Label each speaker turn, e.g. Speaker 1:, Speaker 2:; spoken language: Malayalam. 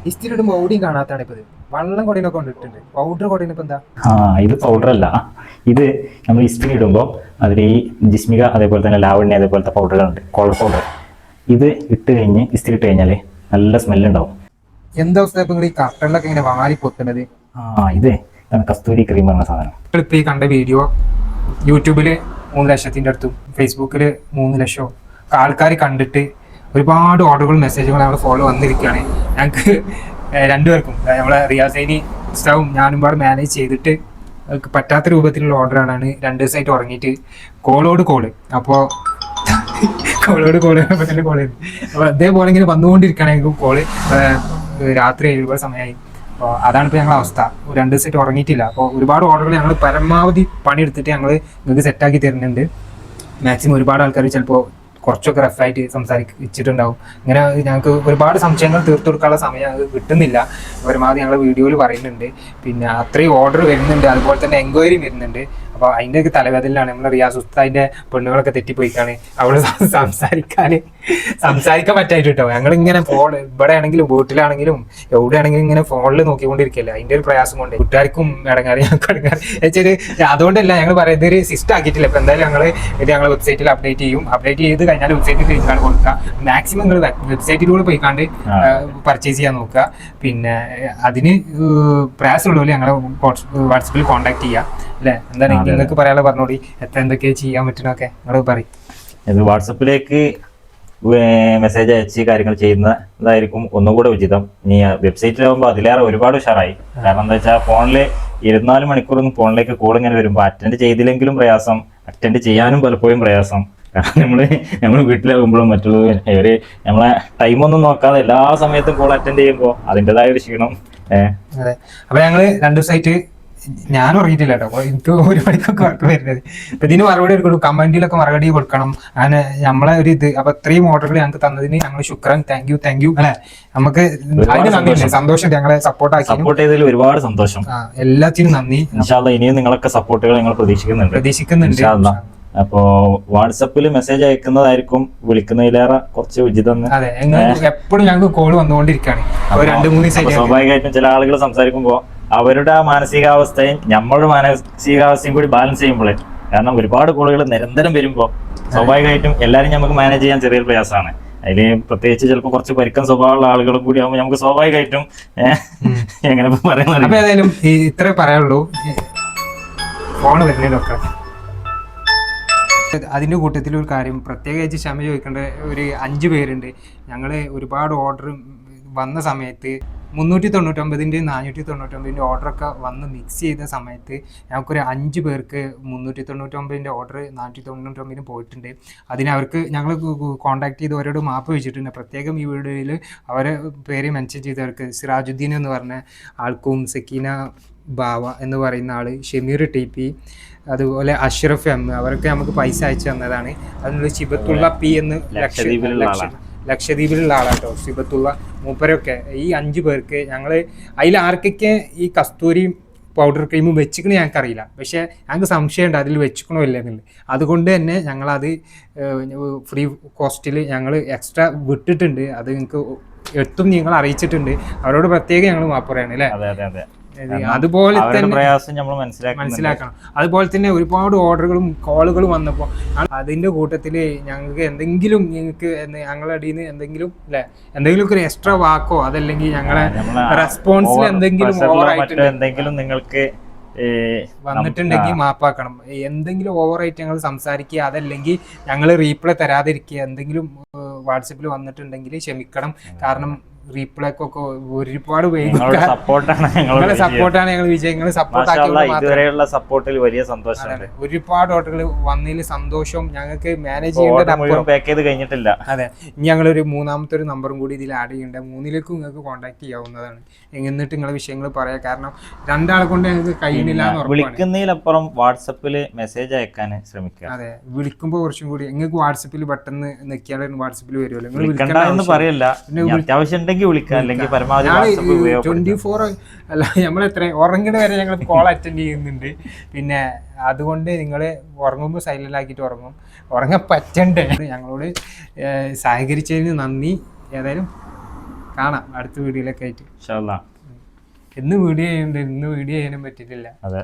Speaker 1: ഇസ്തിരി ഇടുമ്പോൾ ഓടിയും കാണാത്താണ് ഇപ്പൊ ഇത്. വെള്ളം കൊടീനൊക്കെ കൊണ്ടിട്ടുണ്ട്, പൗഡർ കൊടീനിപ്പോ എന്താ?
Speaker 2: ഇത് പൗഡർ അല്ല, ഇത് നമ്മൾ ഇസ്തിരി ഇടുമ്പോൾ അതിൽ ഈ ജിസ്മിക അതേപോലെ തന്നെ ലാവണ്യ അതേപോലത്തെ പൗഡറുകളുണ്ട്, കോൾ പൗഡർ. ഇത് ഇട്ട് കഴിഞ്ഞ് ഇസ്തിരി ഇട്ട് കഴിഞ്ഞാൽ നല്ല സ്മെല്ലുണ്ടാവും.
Speaker 1: എന്താ അവസ്ഥ ഇപ്പൊ ഈ കട്ടറിലൊക്കെ ഇങ്ങനെ വാരി പൊത്തുന്നത്?
Speaker 2: ഇത് കസ്തൂരി ക്രീം പറഞ്ഞ സാധനം.
Speaker 1: ഇപ്പൊ ഈ കണ്ട വീഡിയോ യൂട്യൂബില് 3 ലക്ഷത്തിന്റെ അടുത്തും ഫേസ്ബുക്കിൽ 3 ലക്ഷം ആൾക്കാർ കണ്ടിട്ട് ഒരുപാട് ഓർഡറുകൾ മെസ്സേജുകൾ ഞങ്ങൾ ഫോളോ വന്നിരിക്കുകയാണ്. ഞങ്ങൾക്ക് രണ്ടുപേർക്കും നമ്മളെ റിയാസൈനി ഉസ്താവും ഞാനും പാട് മാനേജ് ചെയ്തിട്ട് പറ്റാത്ത രൂപത്തിലുള്ള ഓർഡറാണ്. 2 ദിവസമായിട്ട് ഉറങ്ങിയിട്ട് കോളോട് കോള്, അപ്പോൾ കോളോട് കോള് അപ്പോൾ അതേപോലെ ഇങ്ങനെ വന്നുകൊണ്ടിരിക്കുകയാണെങ്കിൽ കോള് രാത്രി 7 സമയമായി. അപ്പോൾ അതാണ് ഇപ്പോൾ ഞങ്ങളുടെ അവസ്ഥ. 2 ദിവസമായിട്ട് ഉറങ്ങിയിട്ടില്ല. അപ്പോൾ ഒരുപാട് ഓർഡറുകൾ ഞങ്ങൾ പരമാവധി പണിയെടുത്തിട്ട് ഞങ്ങൾ നിങ്ങൾക്ക് സെറ്റാക്കി തരുന്നുണ്ട്. മാക്സിമം ഒരുപാട് ആൾക്കാർ ചിലപ്പോൾ കുറച്ചൊക്കെ റഫായിട്ട് സംസാരിച്ചിട്ടുണ്ടാവും. ഇങ്ങനെ ഞങ്ങൾക്ക് ഒരുപാട് സംശയങ്ങൾ തീർത്തു കൊടുക്കാനുള്ള സമയം ഞങ്ങൾക്ക് കിട്ടുന്നില്ല. പരമാവധി ഞങ്ങൾ വീഡിയോയിൽ പറയുന്നുണ്ട്. പിന്നെ അത്രയും ഓർഡർ വരുന്നുണ്ട്, അതുപോലെ തന്നെ എൻക്വയറി വരുന്നുണ്ട്. അപ്പോൾ അതിൻ്റെയൊക്കെ തലവേദനയിലാണ്. നമ്മൾ റിയാസ് ഉസ്താദിൻ്റെ പെണ്ണുങ്ങളൊക്കെ തെറ്റിപ്പോയിക്കാണ് അവിടെ സംസാരിക്കാൻ പറ്റായിട്ട് കേട്ടോ. ഞങ്ങളിങ്ങനെ ഫോൺ ഇവിടെ ആണെങ്കിലും വീട്ടിലാണെങ്കിലും എവിടെയാണെങ്കിലും ഇങ്ങനെ ഫോണിൽ നോക്കിക്കൊണ്ടിരിക്കുകയല്ലേ, അതിൻ്റെ ഒരു പ്രയാസം കൊണ്ട് കൂട്ടുകാർക്കും ഇടങ്ങാറ് ഞങ്ങൾക്ക് ഇടങ്ങാറ് വെച്ചാൽ അതുകൊണ്ടല്ല ഞങ്ങൾ പറയുന്നത് ഒരു സിസ്റ്റം ആക്കിയിട്ടില്ല. ഇപ്പോൾ എന്തായാലും ഞങ്ങൾ വെബ്സൈറ്റിൽ അപ്ഡേറ്റ് ചെയ്യും. അപ്ഡേറ്റ് ചെയ്ത് കഴിഞ്ഞാൽ വെബ്സൈറ്റിൽ പോയിക്കാണ്ട് കൊടുക്കുക. മാക്സിമം നിങ്ങൾ വെബ്സൈറ്റിലൂടെ പോയിക്കാണ്ട് പർച്ചേസ് ചെയ്യാൻ നോക്കുക. പിന്നെ അതിന് പ്രയാസമുള്ളവർ ഞങ്ങളെ വാട്സപ്പിൽ കോൺടാക്ട് ചെയ്യുക അല്ലേ. എന്താണ് നിങ്ങൾക്ക് പറയാനുള്ള പറഞ്ഞോടി, എന്തൊക്കെയാണ് ചെയ്യാൻ പറ്റുന്നൊക്കെ നിങ്ങൾ പറയും.
Speaker 2: ഇത് വാട്സപ്പിലേക്ക് മെസ്സേജ് അയച്ച് കാര്യങ്ങൾ ചെയ്യുന്നതായിരിക്കും ഒന്നുകൂടെ ഉചിതം. ഇനി വെബ്സൈറ്റിലാകുമ്പോൾ അതിലേറെ ഒരുപാട് ഉഷാറായി. കാരണം എന്താ വെച്ചാൽ ഫോണിൽ 24 മണിക്കൂറൊന്നും ഫോണിലേക്ക് കോൾ ഇങ്ങനെ വരുമ്പോൾ അറ്റൻഡ് ചെയ്തില്ലെങ്കിലും പ്രയാസം, അറ്റൻഡ് ചെയ്യാനും പലപ്പോഴും പ്രയാസം. കാരണം നമ്മൾ വീട്ടിലാകുമ്പോഴും മറ്റുള്ളവർ നമ്മളെ ടൈമൊന്നും നോക്കാതെ എല്ലാ സമയത്തും കോൾ അറ്റൻഡ് ചെയ്യുമ്പോൾ അതിൻ്റെതായ ഒരു ക്ഷീണം.
Speaker 1: അതെ, അപ്പൊ ഞങ്ങള് 2 ദിവസമായിട്ട് ഞാനും ഉറങ്ങിയിട്ടില്ല കേട്ടോ. എനിക്ക് 1 മണിക്കൊക്കെ വർക്ക് വരുന്നത്. അപ്പൊ ഇതിന് മറുപടി കൊടുക്കണം, കമന്റിലൊക്കെ മറുപടി കൊടുക്കണം. അങ്ങനെ നമ്മളെ ഒരു ഇത് അപ്പൊ ഇത്രയും ഓർഡറുകൾ ഞങ്ങൾക്ക് തന്നതിന് ഞങ്ങൾ ശുക്രൻ, താങ്ക് യു അല്ലെ. നമുക്ക് അതിന് നന്ദിയുണ്ട്, സന്തോഷം. ഞങ്ങളെ സപ്പോർട്ട്
Speaker 2: ചെയ്തതിൽ ഒരുപാട് സന്തോഷം.
Speaker 1: എല്ലാത്തിനും നന്ദി.
Speaker 2: ഇനിയും നിങ്ങളൊക്കെ സപ്പോർട്ടുകൾ ഞങ്ങൾ പ്രതീക്ഷിക്കുന്നുണ്ട്. അപ്പോ വാട്സപ്പിൽ മെസ്സേജ് അയക്കുന്നതായിരിക്കും വിളിക്കുന്നതിലേറെ കുറച്ച് ഉചിതം.
Speaker 1: അതെ, എപ്പോഴും ഞങ്ങൾക്ക് കോൾ വന്നുകൊണ്ടിരിക്കുകയാണ്. 2-3 ദിവസമായിട്ട്
Speaker 2: സ്വാഭാവികമായിട്ടും ചില ആളുകൾ സംസാരിക്കുമ്പോൾ അവരുടെ മാനസികാവസ്ഥയും നമ്മളുടെ മാനസികാവസ്ഥയും കൂടി ബാലൻസ് ചെയ്യുമ്പോഴേ, കാരണം ഒരുപാട് കോളുകൾ നിരന്തരം വരുമ്പോൾ സ്വാഭാവികമായിട്ടും എല്ലാവരും നമുക്ക് മാനേജ് ചെയ്യാൻ ചെറിയൊരു പ്രയാസമാണ്. അതില് പ്രത്യേകിച്ച് ചിലപ്പോൾ കുറച്ച് പരിക്കൻ സ്വഭാവമുള്ള ആളുകളും കൂടി ആകുമ്പോൾ നമുക്ക് സ്വാഭാവികമായിട്ടും എങ്ങനെ പറയുന്നത്.
Speaker 1: അപ്പൊ ഏതായാലും ഇത്രേ പറയാനുള്ളൂ. ഫോണ് വരുന്നതിനൊക്കെ അതിൻ്റെ കൂട്ടത്തിൽ ഒരു കാര്യം പ്രത്യേകിച്ച് ക്ഷമ ചോദിക്കേണ്ട ഒരു 5 പേരുണ്ട്. ഞങ്ങൾ ഒരുപാട് ഓർഡർ വന്ന സമയത്ത് 399-ൻ്റെയും 499-ൻ്റെ ഓർഡറൊക്കെ വന്ന് മിക്സ് ചെയ്ത സമയത്ത് ഞങ്ങൾക്കൊരു 5 പേർക്ക് 399-ൻ്റെ ഓർഡർ 499-ന് പോയിട്ടുണ്ട്. അവർക്ക് ഞങ്ങൾ കോൺടാക്ട് ചെയ്ത് അവരോട് മാപ്പ് വെച്ചിട്ടുണ്ട്. പ്രത്യേകം ഈ വീഡിയോയിൽ അവരെ പേര് മെൻഷൻ ചെയ്തവർക്ക് സിറാജുദ്ദീൻ എന്ന് പറഞ്ഞ ആൾക്കും, സക്കീന ബാവ എന്ന് പറയുന്ന ആൾ, ഷമീർ TP, അതുപോലെ അഷ്റഫ് M, അവരൊക്കെ നമുക്ക് പൈസ അയച്ചു തന്നതാണ്. അതിനുള്ള ശിബത്തുള്ള P എന്ന് ലക്ഷദ്വീപിലുള്ള ആളാട്ടോ ശിബത്തുള്ള മൂപ്പരൊക്കെ. ഈ 5 പേർക്ക് ഞങ്ങൾ അതിൽ ആർക്കൊക്കെ ഈ കസ്തൂരി പൗഡർ ക്രീമും വെച്ചിക്കണ ഞങ്ങൾക്കറിയില്ല. പക്ഷേ ഞങ്ങൾക്ക് സംശയമുണ്ട് അതിൽ വെച്ചിക്കണോ ഇല്ല എന്നുള്ളത്. അതുകൊണ്ട് തന്നെ ഞങ്ങളത് ഫ്രീ കോസ്റ്റിൽ ഞങ്ങൾ എക്സ്ട്രാ വിട്ടിട്ടുണ്ട്. അത് നിങ്ങൾക്ക് എത്തും നിങ്ങൾ അറിയിച്ചിട്ടുണ്ട്. അവരോട് പ്രത്യേകം ഞങ്ങൾ മാപ്പ് പറയാണ് അല്ലേ. അതുപോലെ തന്നെ മനസ്സിലാക്കണം. അതുപോലെ തന്നെ ഒരുപാട് ഓർഡറുകളും കോളുകളും വന്നപ്പോൾ അതിന്റെ കൂട്ടത്തിൽ ഞങ്ങൾക്ക് എന്തെങ്കിലും ഞങ്ങളുടെ അടിയിൽ നിന്ന് എന്തെങ്കിലും ഒരു എക്സ്ട്രാ വാക്കോ അതല്ലെങ്കിൽ ഞങ്ങളെ റെസ്പോൺസിൽ എന്തെങ്കിലും
Speaker 2: നിങ്ങൾക്ക്
Speaker 1: വന്നിട്ടുണ്ടെങ്കിൽ മാപ്പാക്കണം. എന്തെങ്കിലും ഓവറായിട്ട് ഞങ്ങൾ സംസാരിക്കുക, അതല്ലെങ്കിൽ ഞങ്ങൾ റീപ്ലൈ തരാതിരിക്കുക, എന്തെങ്കിലും വാട്സപ്പിൽ വന്നിട്ടുണ്ടെങ്കിൽ ക്ഷമിക്കണം. കാരണം റീപ്ലേക്കൊക്കെ ഒരുപാട്
Speaker 2: സപ്പോർട്ടാണ്
Speaker 1: ഞങ്ങൾ വിജയങ്ങൾ
Speaker 2: ഇതുവരെയുള്ള സപ്പോർട്ടിൽ വലിയ സന്തോഷമാണ്.
Speaker 1: ഒരുപാട് ഓർഡറുകൾ വന്നതിൽ സന്തോഷം. ഞങ്ങൾക്ക് മാനേജ് ചെയ്യേണ്ട
Speaker 2: കഴിഞ്ഞിട്ടില്ല.
Speaker 1: അതെ, ഇനി ഞങ്ങളൊരു 3ാമത്തെ ഒരു നമ്പറും കൂടി ഇതിൽ ആഡ് ചെയ്യേണ്ട. 3ലേക്കും നിങ്ങൾക്ക് കോൺടാക്ട് ചെയ്യാവുന്നതാണ്. എന്നിട്ട് നിങ്ങളെ വിഷയങ്ങൾ പറയാം. കാരണം 2 ആളെ കൊണ്ട് ഞങ്ങൾക്ക് കഴിയുന്നില്ല.
Speaker 2: വിളിക്കുന്നതിലപ്പുറം വാട്സപ്പിൽ മെസ്സേജ് അയക്കാൻ ശ്രമിക്കുക.
Speaker 1: അതെ, വിളിക്കുമ്പോൾ കുറച്ചും കൂടി നിങ്ങൾക്ക് വാട്സപ്പിൽ പെട്ടെന്ന് നെക്കിയാൽ വാട്സപ്പിൽ വരുമല്ലോ.
Speaker 2: നിങ്ങൾ പറയല്ല, അത്യാവശ്യം
Speaker 1: 24 അല്ല, നമ്മളെത്ര ഉറങ്ങിട്ട് വരെ ഞങ്ങൾ കോൾ അറ്റൻഡ് ചെയ്യുന്നുണ്ട്. പിന്നെ അതുകൊണ്ട് നിങ്ങൾ ഉറങ്ങുമ്പോൾ സൈലന്റ് ആക്കിയിട്ട് ഉറങ്ങാൻ പറ്റണ്ടേ. ഞങ്ങളോട് സഹകരിച്ചതിന് നന്ദി. ഏതായാലും കാണാം അടുത്ത വീഡിയോയിലൊക്കെ ആയിട്ട്.
Speaker 2: ഇൻഷാ അല്ലാ.
Speaker 1: ഇന്ന് വീഡിയോ ചെയ്യുന്നുണ്ട്, ഇന്ന് വീഡിയോ ചെയ്യാനും പറ്റിയിട്ടില്ല.
Speaker 2: അതെ.